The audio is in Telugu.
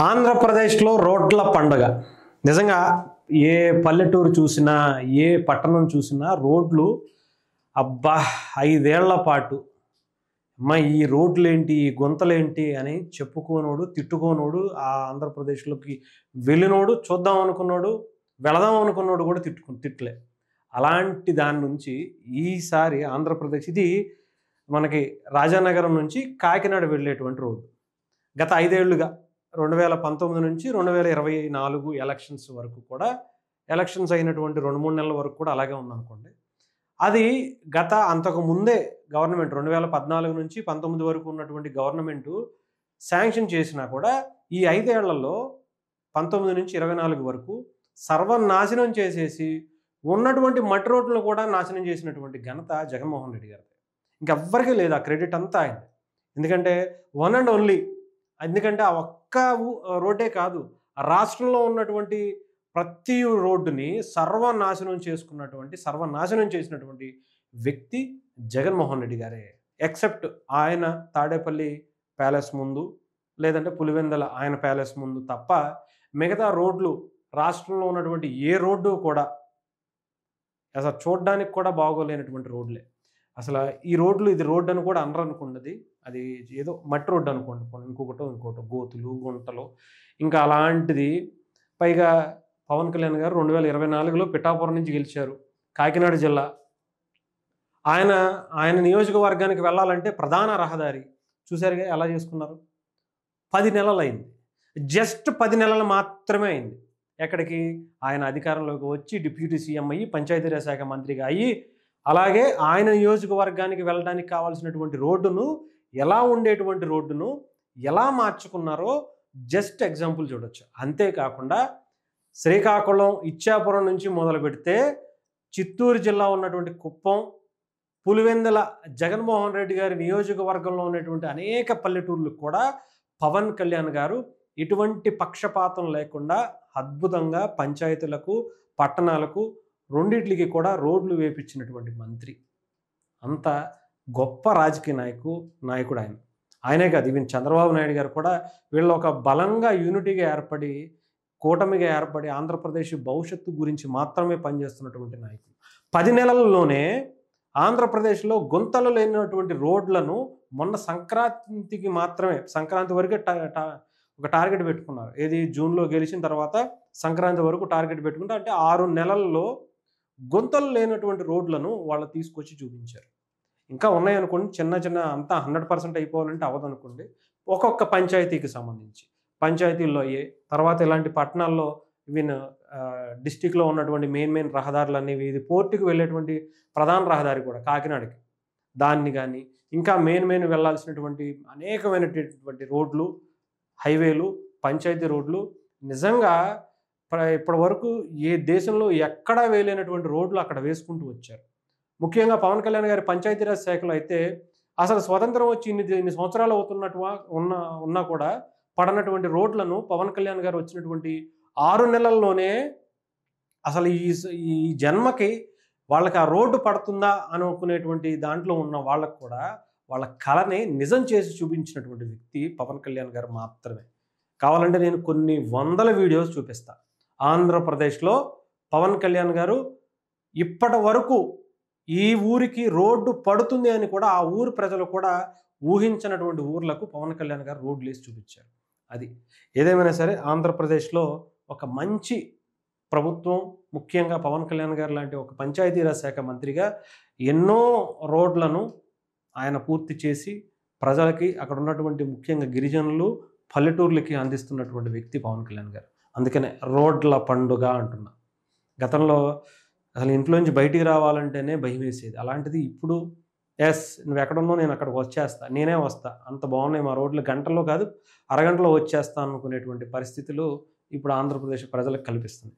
ఆంధ్రప్రదేశ్లో రోడ్ల పండుగ. నిజంగా ఏ పల్లెటూరు చూసినా, ఏ పట్టణం చూసినా రోడ్లు అబ్బా! 5 ఏళ్ల పాటు అమ్మా ఈ రోడ్లేంటి, ఈ గుంతలేంటి అని చెప్పుకోనోడు, తిట్టుకోనోడు, ఆ ఆంధ్రప్రదేశ్‌లోకి వెళ్ళినోడు, చూద్దాం అనుకున్నోడు, వెళదాం అనుకున్నోడు కూడా తిట్టలే. అలాంటి దాని నుంచి ఈసారి ఆంధ్రప్రదేశ్ ఇది మనకి రాజానగరం నుంచి కాకినాడ వెళ్ళేటువంటి రోడ్డు. గత 5 ఏళ్లుగా 2019 నుంచి 2024 ఎలక్షన్స్ వరకు కూడా ఎలక్షన్స్ అయినటువంటి 2, 3 నెలల వరకు కూడా అలాగే ఉందనుకోండి. అది అంతకు ముందే గవర్నమెంట్ 2014 నుంచి 19 వరకు ఉన్నటువంటి గవర్నమెంటు శాంక్షన్ చేసినా కూడా ఈ 5 ఏళ్లలో 19 నుంచి 24 వరకు సర్వనాశనం చేసేసి ఉన్నటువంటి మట్టి రోడ్లను కూడా నాశనం చేసినటువంటి ఘనత జగన్మోహన్ రెడ్డి గారిది. ఇంకెవ్వరికీ లేదు ఆ క్రెడిట్ అంతా ఆయనది. ఎందుకంటే వన్ అండ్ ఓన్లీ. ఎందుకంటే ఆ ఒక్క రోడ్డే కాదు, ఆ రాష్ట్రంలో ఉన్నటువంటి ప్రతి రోడ్డుని సర్వనాశనం చేసినటువంటి వ్యక్తి జగన్మోహన్ రెడ్డి గారే. ఎక్సెప్ట్ ఆయన తాడేపల్లి ప్యాలెస్ ముందు, లేదంటే పులివెందల ఆయన ప్యాలెస్ ముందు తప్ప మిగతా రోడ్లు రాష్ట్రంలో ఉన్నటువంటి ఏ రోడ్డు కూడా అసలు చూడడానికి కూడా బాగోలేనటువంటి రోడ్లే. అసలు ఈ రోడ్లు ఇది రోడ్డు అని కూడా అనరనుకున్నది. అది ఏదో మట్టి రోడ్డు అనుకోండి, ఇంకోటో గోతులు, గుంటలు ఇంకా అలాంటిది. పైగా పవన్ కళ్యాణ్ గారు 2024లో పిఠాపురం నుంచి గెలిచారు, కాకినాడ జిల్లా. ఆయన నియోజకవర్గానికి వెళ్ళాలంటే ప్రధాన రహదారి చూసారుగా ఎలా చేసుకున్నారు. 10 నెలలు అయింది, జస్ట్ 10 నెలలు మాత్రమే అయింది. ఎక్కడికి ఆయన అధికారంలోకి వచ్చి డిప్యూటీ సీఎం అయ్యి పంచాయతీరాజ్ శాఖ మంత్రిగా అయ్యి, అలాగే ఆయన నియోజకవర్గానికి వెళ్ళడానికి కావాల్సినటువంటి రోడ్డును, ఎలా ఉండేటువంటి రోడ్డును ఎలా మార్చుకున్నారో జస్ట్ ఎగ్జాంపుల్ చూడొచ్చు. అంతేకాకుండా శ్రీకాకుళం, ఇచ్చాపురం నుంచి మొదలు పెడితే చిత్తూరు జిల్లా ఉన్నటువంటి కుప్పం, పులివెందుల జగన్మోహన్ రెడ్డి గారి నియోజకవర్గంలో ఉన్నటువంటి అనేక పల్లెటూర్లకు కూడా పవన్ కళ్యాణ్ గారు ఎటువంటి పక్షపాతం లేకుండా అద్భుతంగా పంచాయతీలకు, పట్టణాలకు రెండిట్లకి కూడా రోడ్లు వేపించినటువంటి మంత్రి. అంత గొప్ప రాజకీయ నాయకుడు ఆయన. ఆయనే కాదు, ఈవెన్ చంద్రబాబు నాయుడు గారు కూడా వీళ్ళు ఒక బలంగా యూనిటీగా ఏర్పడి, కూటమిగా ఏర్పడి ఆంధ్రప్రదేశ్ భవిష్యత్తు గురించి మాత్రమే పనిచేస్తున్నటువంటి నాయకులు. 10 నెలల్లోనే ఆంధ్రప్రదేశ్లో గుంతలు లేనటువంటి రోడ్లను మొన్న సంక్రాంతి వరకే ఒక టార్గెట్ పెట్టుకున్నారు. ఏది జూన్లో గెలిచిన తర్వాత సంక్రాంతి వరకు టార్గెట్ పెట్టుకుంటే, అంటే 6 నెలల్లో గుంతలు లేనటువంటి రోడ్లను వాళ్ళు తీసుకొచ్చి చూపించారు. ఇంకా ఉన్నాయనుకోండి, చిన్న అంతా 100% అయిపోవాలంటే అవ్వదనుకోండి. ఒక్కొక్క పంచాయతీకి సంబంధించి పంచాయతీల్లో తర్వాత ఇలాంటి పట్టణాల్లో ఈవెన్ డిస్టిక్లో ఉన్నటువంటి మెయిన్ రహదారులు అనేవి, ఇది పోర్టుకి వెళ్ళేటువంటి ప్రధాన రహదారి కూడా కాకినాడకి, దాన్ని కానీ ఇంకా మెయిన్ వెళ్ళాల్సినటువంటి అనేకమైనటువంటి రోడ్లు, హైవేలు, పంచాయతీ రోడ్లు నిజంగా ఇప్పటి వరకు ఏ దేశంలో ఎక్కడా వేయలేనటువంటి రోడ్లు అక్కడ వేసుకుంటూ వచ్చారు. ముఖ్యంగా పవన్ కళ్యాణ్ గారి పంచాయతీరాజ్ శాఖలో అయితే అసలు స్వతంత్రం వచ్చి ఇన్ని సంవత్సరాలు ఉన్నా కూడా పడనటువంటి రోడ్లను పవన్ కళ్యాణ్ గారు వచ్చినటువంటి 6 నెలల్లోనే అసలు ఈ జన్మకి వాళ్ళకి ఆ రోడ్డు పడుతుందా అనుకునేటువంటి దాంట్లో ఉన్న వాళ్ళకు కూడా వాళ్ళ కళని నిజం చేసి చూపించినటువంటి వ్యక్తి పవన్ కళ్యాణ్ గారు మాత్రమే. కావాలంటే నేను కొన్ని వందల వీడియోస్ చూపిస్తా. ఆంధ్రప్రదేశ్లో పవన్ కళ్యాణ్ గారు ఇప్పటి వరకు ఈ ఊరికి రోడ్డు పడుతుంది అని కూడా ఆ ఊరు ప్రజలు కూడా ఊహించినటువంటి ఊర్లకు పవన్ కళ్యాణ్ గారు రోడ్లు వేసి చూపించారు. అది ఏదేమైనా సరే ఆంధ్రప్రదేశ్లో ఒక మంచి ప్రభుత్వం, ముఖ్యంగా పవన్ కళ్యాణ్ గారు లాంటి ఒక పంచాయతీరాజ్ శాఖ మంత్రిగా ఎన్నో రోడ్లను ఆయన పూర్తి చేసి ప్రజలకి, అక్కడ ఉన్నటువంటి ముఖ్యంగా గిరిజనులు, పల్లెటూర్లకి అందిస్తున్నటువంటి వ్యక్తి పవన్ కళ్యాణ్ గారు. అందుకనే రోడ్ల పండుగ అంటున్నా. గతంలో అసలు ఇంట్లోంచి బయటికి రావాలంటేనే భయం వేసేది. అలాంటిది ఇప్పుడు నువ్వు ఎక్కడున్నావు, నేను అక్కడికి వచ్చేస్తా, నేనే వస్తా, అంత బాగున్నాయి మా రోడ్లు, గంటల్లో కాదు అరగంటలో వచ్చేస్తా అనుకునేటువంటి పరిస్థితులు ఇప్పుడు ఆంధ్రప్రదేశ్ ప్రజలకు కల్పిస్తుంది.